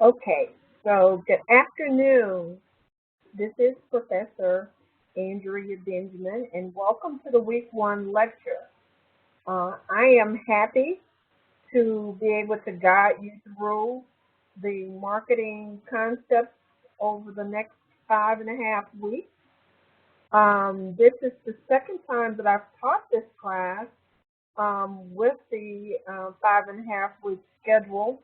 Okay, so good afternoon. This is Professor Andrea Benjamin, and welcome to the Week 1 lecture. I am happy to be able to guide you through the marketing concepts over the next 5.5 weeks. This is the second time that I've taught this class with the 5.5 week schedule.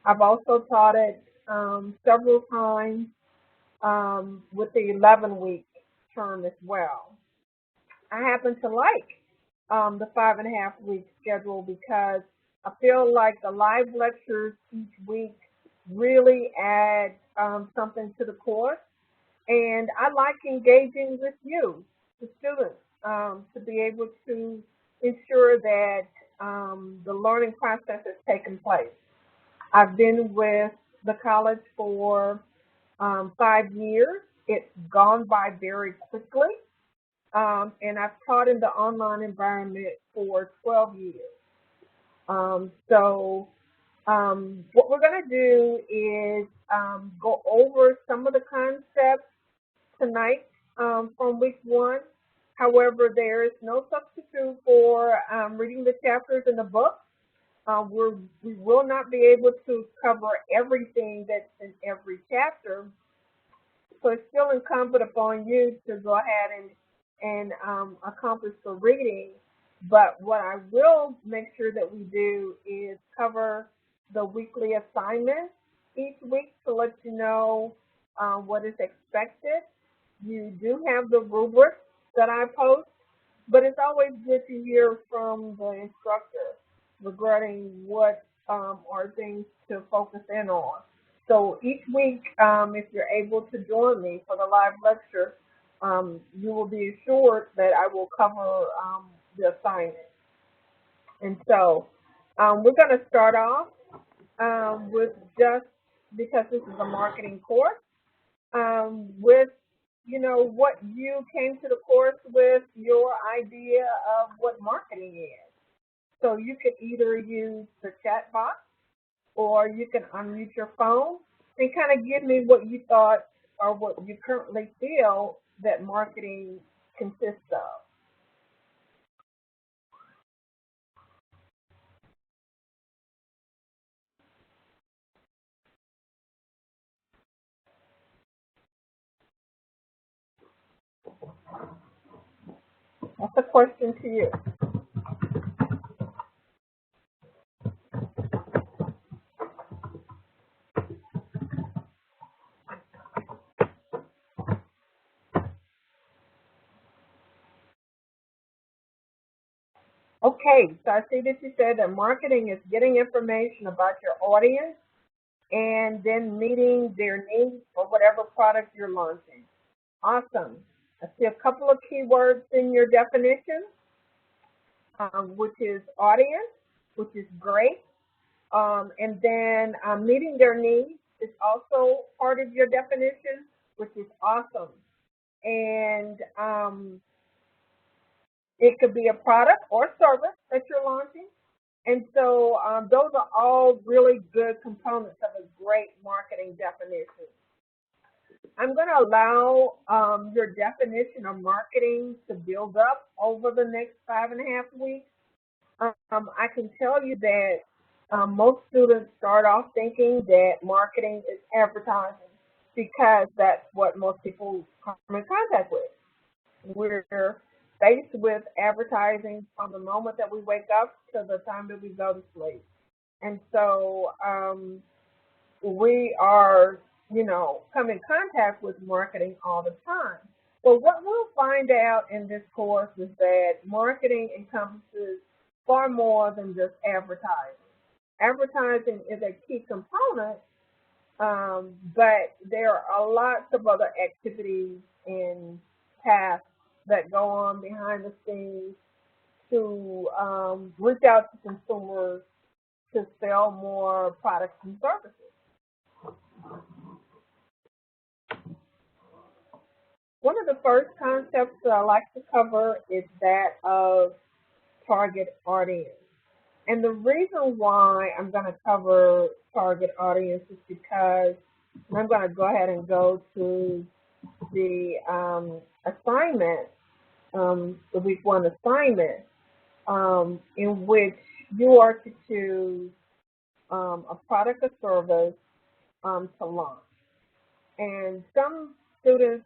I've also taught it several times with the 11-week term as well. I happen to like the 5.5 week schedule because I feel like the live lectures each week really add something to the course, and I like engaging with you, the students, to be able to ensure that the learning process has taken place. I've been with the college for 5 years. It's gone by very quickly, and I've taught in the online environment for 12 years. What we're going to do is go over some of the concepts tonight from week 1. However, there is no substitute for reading the chapters in the book. We will not be able to cover everything that's in every chapter, so it's still incumbent upon you to go ahead and accomplish the reading. But what I will make sure that we do is cover the weekly assignments each week to let you know what is expected. You do have the rubric that I post, but it's always good to hear from the instructor regarding what are things to focus in on. So each week, if you're able to join me for the live lecture, you will be assured that I will cover the assignment. And so we're going to start off with just because this is a marketing course, with what you came to the course with, your idea of what marketing is. So you could either use the chat box or you can unmute your phone and kind of give me what you thought or what you currently feel that marketing consists of. That's a question to you. Okay, so I see that you said that marketing is getting information about your audience and then meeting their needs for whatever product you're launching. Awesome. I see a couple of keywords in your definition, which is audience, which is great. And then meeting their needs is also part of your definition, which is awesome. And it could be a product or service that you're launching. And so those are all really good components of a great marketing definition. I'm going to allow your definition of marketing to build up over the next 5.5 weeks. I can tell you that most students start off thinking that marketing is advertising because that's what most people come in contact with. We're faced with advertising from the moment that we wake up to the time that we go to sleep. And so we are, come in contact with marketing all the time. But what we'll find out in this course is that marketing encompasses far more than just advertising. Advertising is a key component, but there are lots of other activities and tasks that go on behind the scenes to reach out to consumers to sell more products and services. One of the first concepts that I like to cover is that of target audience. And the reason why I'm going to cover target audience is because I'm going to go ahead and go to the assignment, the week one assignment, in which you are to choose a product or service to launch. And some students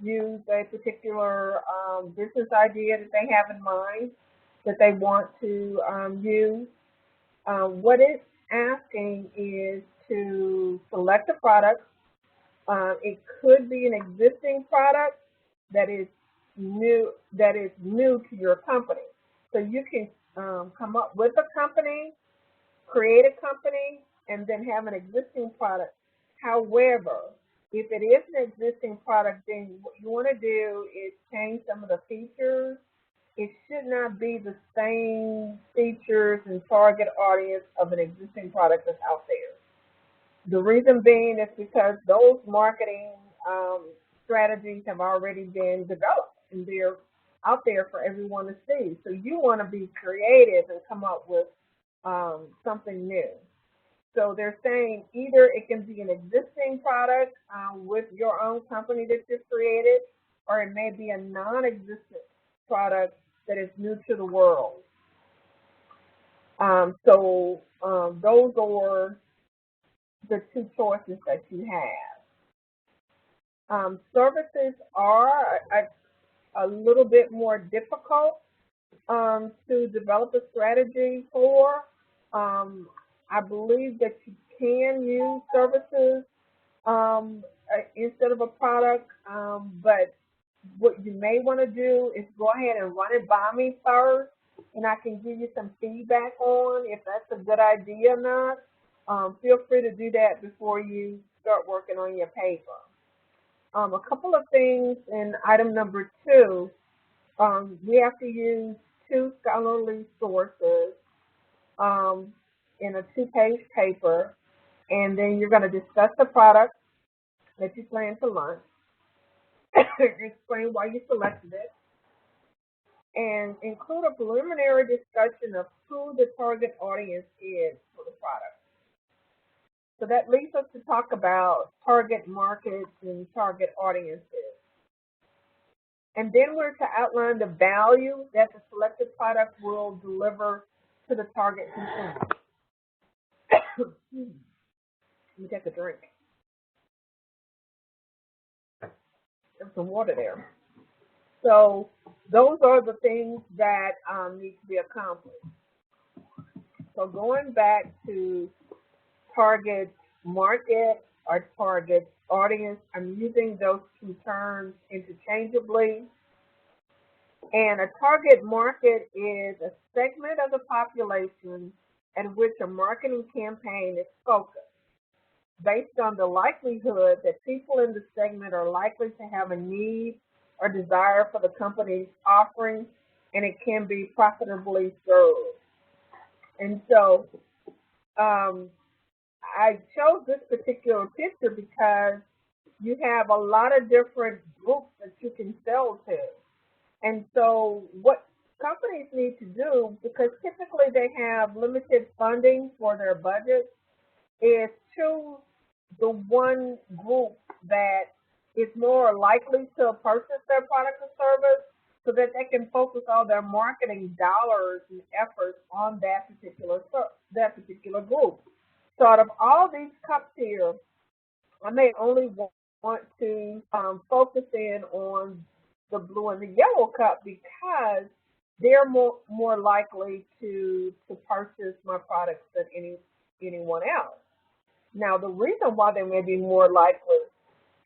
use a particular business idea that they have in mind that they want to use. What it's asking is to select a product. It could be an existing product that is new to your company. So you can come up with a company, create a company, and then have an existing product. However, if it is an existing product, then what you want to do is change some of the features. It should not be the same features and target audience of an existing product that's out there. The reason being is because those marketing strategies have already been developed and they're out there for everyone to see. So you want to be creative and come up with something new. So they're saying either it can be an existing product with your own company that you've created, or it may be a non-existent product that is new to the world. Those are the two choices that you have. Services are a little bit more difficult to develop a strategy for. I believe that you can use services instead of a product, but what you may want to do is go ahead and run it by me first, and I can give you some feedback on if that's a good idea or not. Feel free to do that before you start working on your paper. A couple of things in item number 2, we have to use 2 scholarly sources in a 2-page paper, and then you're going to discuss the product that you plan to launch, explain why you selected it, and include a preliminary discussion of who the target audience is for the product. So that leads us to talk about target markets and target audiences. And then we're to outline the value that the selected product will deliver to the target consumer. Let me take a drink. There's some water there. So those are the things that need to be accomplished. So going back to target market or target audience, I'm using those two terms interchangeably. And a target market is a segment of the population at which a marketing campaign is focused, based on the likelihood that people in the segment are likely to have a need or desire for the company's offering, and it can be profitably served. And so I chose this particular picture because you have a lot of different groups that you can sell to. And so what companies need to do, because typically they have limited funding for their budget, is choose the one group that is more likely to purchase their product or service so that they can focus all their marketing dollars and efforts on that particular group. So out of all these cups here, I may only want to focus in on the blue and the yellow cup because they're more likely to purchase my products than anyone else. Now, the reason why they may be more likely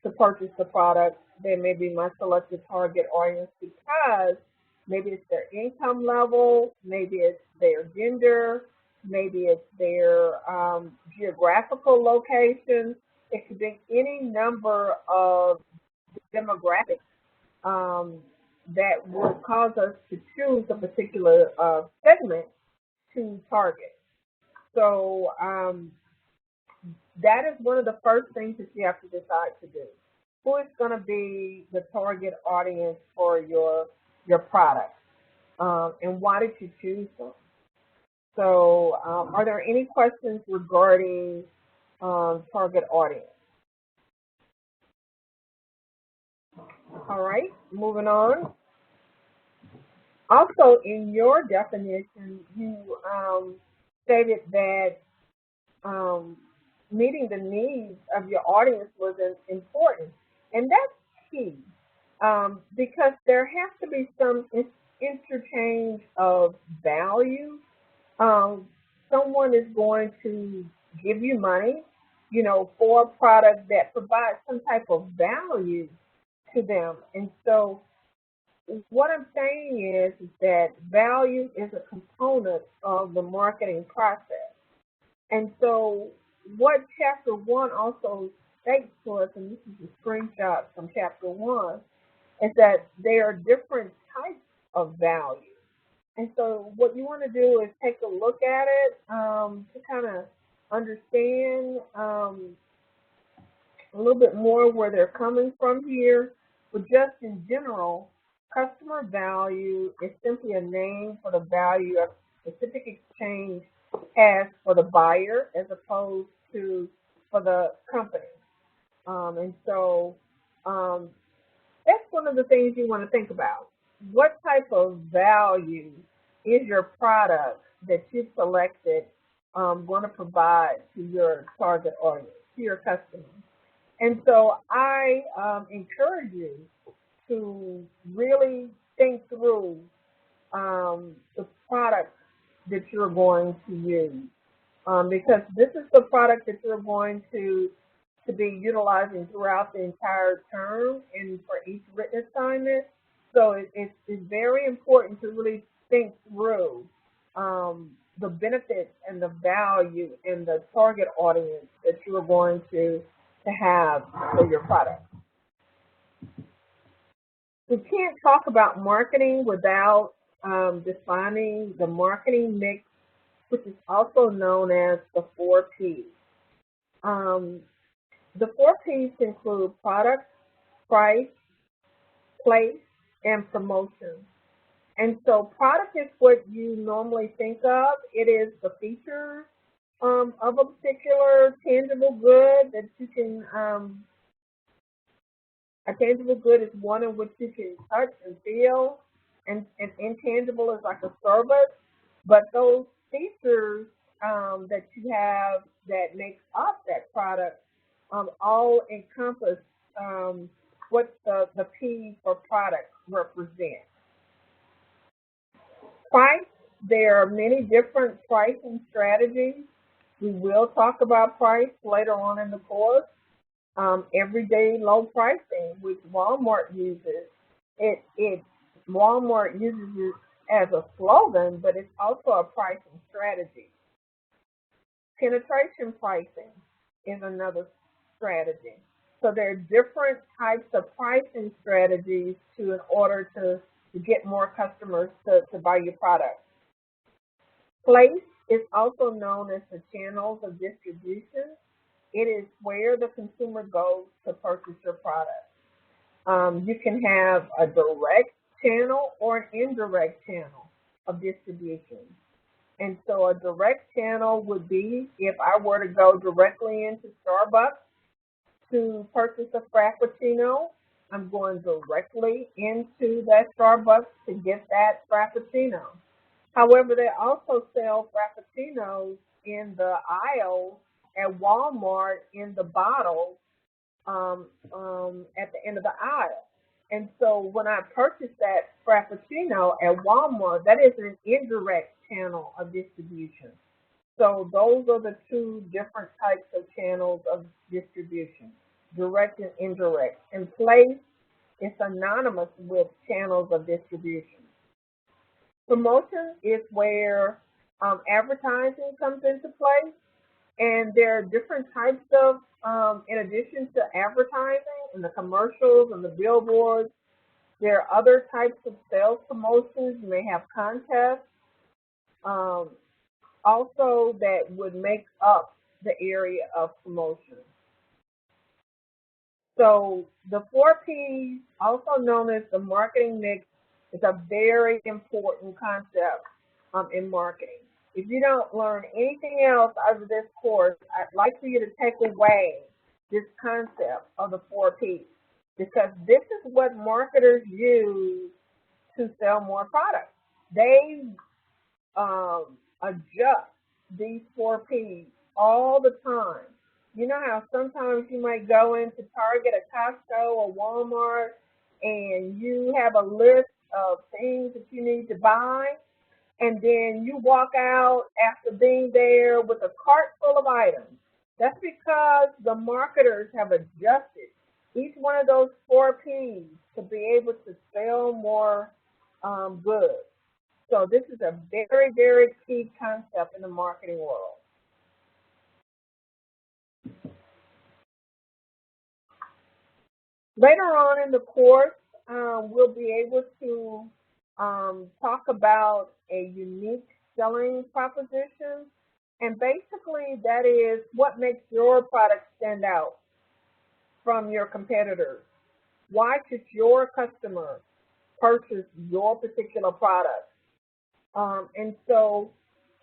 to purchase the product than maybe my selected target audience because maybe it's their income level, maybe it's their gender, maybe it's their geographical location. It could be any number of demographics that will cause us to choose a particular segment to target. So that is one of the first things that you have to decide to do. Who is going to be the target audience for your product, and why did you choose them? So are there any questions regarding target audience? All right, moving on. Also, in your definition, you stated that meeting the needs of your audience was important, and that's key because there has to be some interchange of value. Um, Someone is going to give you money, you know, for a product that provides some type of value to them, and so what I'm saying is that value is a component of the marketing process. And so what chapter one also states to us, and this is a screenshot from chapter one, is that there are different types of value. And so what you want to do is take a look at it to kind of understand a little bit more where they're coming from here. But just in general, customer value is simply a name for the value a specific exchange has for the buyer as opposed to for the company. And so that's one of the things you want to think about. What type of value is your product that you've selected going to provide to your target audience, to your customers? And so I encourage you to really think through the product that you're going to use because this is the product that you're going to be utilizing throughout the entire term and for each written assignment. So it's very important to really think through the benefits and the value and the target audience that you are going to have for your product. We can't talk about marketing without defining the marketing mix, which is also known as the 4 Ps. The 4 Ps include product, price, place, and promotion. And so product is what you normally think of. It is the features of a particular tangible good that you can, a tangible good is one in which you can touch and feel, and intangible is like a service. But those features that you have that makes up that product all encompass what the P for product represents. Price, there are many different pricing strategies. We will talk about price later on in the course. Everyday low pricing, which Walmart uses. Walmart uses it as a slogan, but it's also a pricing strategy. Penetration pricing is another strategy. So there are different types of pricing strategies in order to get more customers to buy your product. Place is also known as the channels of distribution. It is where the consumer goes to purchase your product. You can have a direct channel or an indirect channel of distribution. And so a direct channel would be if I were to go directly into Starbucks to purchase a Frappuccino, I'm going directly into that Starbucks to get that Frappuccino. However, they also sell Frappuccinos in the aisles at Walmart in the bottles at the end of the aisle. And so when I purchase that Frappuccino at Walmart, that is an indirect channel of distribution. So those are the two different types of channels of distribution, direct and indirect. And place is synonymous with channels of distribution. Promotion is where advertising comes into play. And there are different types of, in addition to advertising and the commercials and the billboards, there are other types of sales promotions. You may have contests also that would make up the area of promotion. So the 4 Ps, also known as the marketing mix, is a very important concept in marketing. if you don't learn anything else out of this course, I'd like for you to take away this concept of the 4Ps, because this is what marketers use to sell more products. They adjust these 4Ps all the time. You know how sometimes you might go into Target, a Costco, or Walmart, and you have a list of things that you need to buy, and then you walk out after being there with a cart full of items. That's because the marketers have adjusted each one of those 4Ps to be able to sell more goods. So this is a very, very key concept in the marketing world. Later on in the course, we'll be able to talk about a unique selling proposition. And basically, that is what makes your product stand out from your competitors. Why should your customer purchase your particular product? And so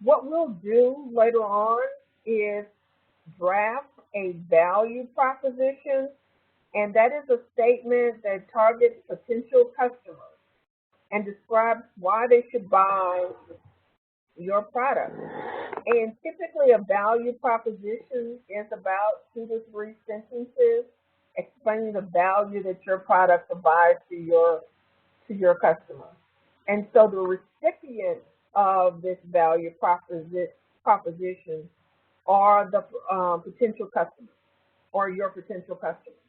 what we'll do later on is draft a value proposition, and that is a statement that targets potential customers and describes why they should buy your product. And typically a value proposition is about 2 to 3 sentences explaining the value that your product provides to your customer. And so the recipient of this value proposition are the potential customers or your potential customers.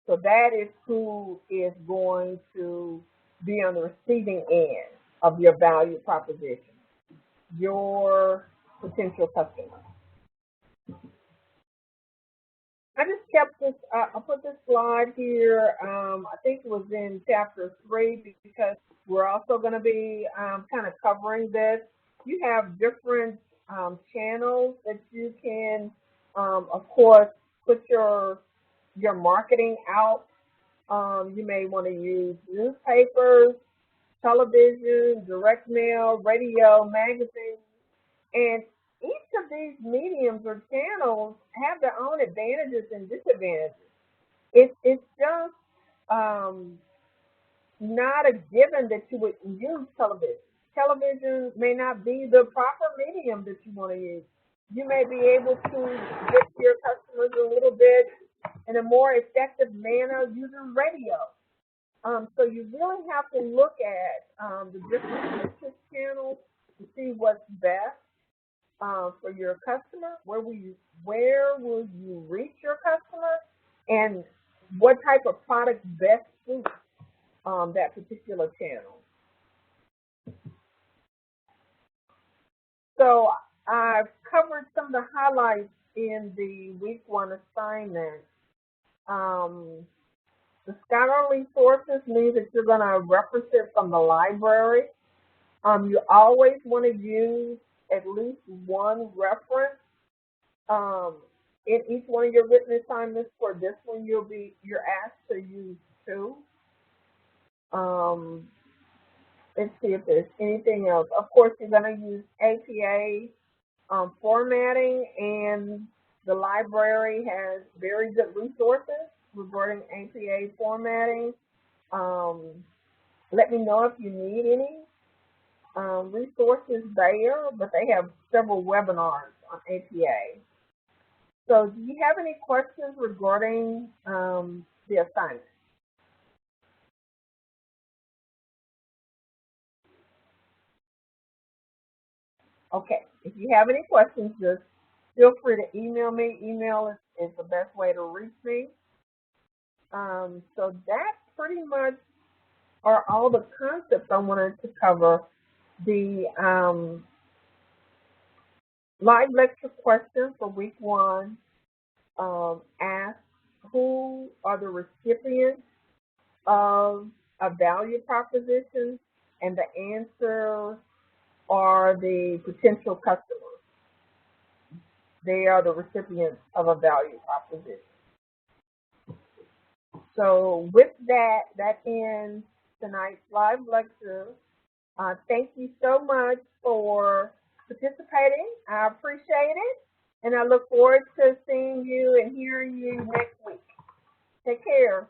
So that is who is going to be on the receiving end of your value proposition, your potential customer. I just kept this, I put this slide here, I think it was in chapter 3, because we're also going to be kind of covering this. You have different channels that you can, of course, put your marketing out. You may want to use newspapers, television, direct mail, radio, magazines, and each of these mediums or channels have their own advantages and disadvantages. It's just not a given that you would use television. Television may not be the proper medium that you want to use. You may be able to get to your customers a little bit in a more effective manner using radio. So you really have to look at the different business channels to see what's best for your customer. Where will you reach your customer, and what type of product best suits that particular channel. So I've covered some of the highlights in the week 1 assignment. The scholarly sources means that you're going to reference it from the library. You always want to use at least one reference in each one of your written assignments. For this one, you're asked to use 2. Let's see if there's anything else. Of course, you're going to use APA formatting, and the library has very good resources regarding APA formatting. Let me know if you need any resources there, but they have several webinars on APA. So do you have any questions regarding the assignment? Okay, if you have any questions, just feel free to email me. Email is the best way to reach me. So that pretty much are all the concepts I wanted to cover. The live lecture question for week 1 asks, who are the recipients of a value proposition? And the answer are the potential customers. They are the recipients of a value proposition. So with that, that ends tonight's live lecture. Thank you so much for participating. I appreciate it. And I look forward to seeing you and hearing you next week. Take care.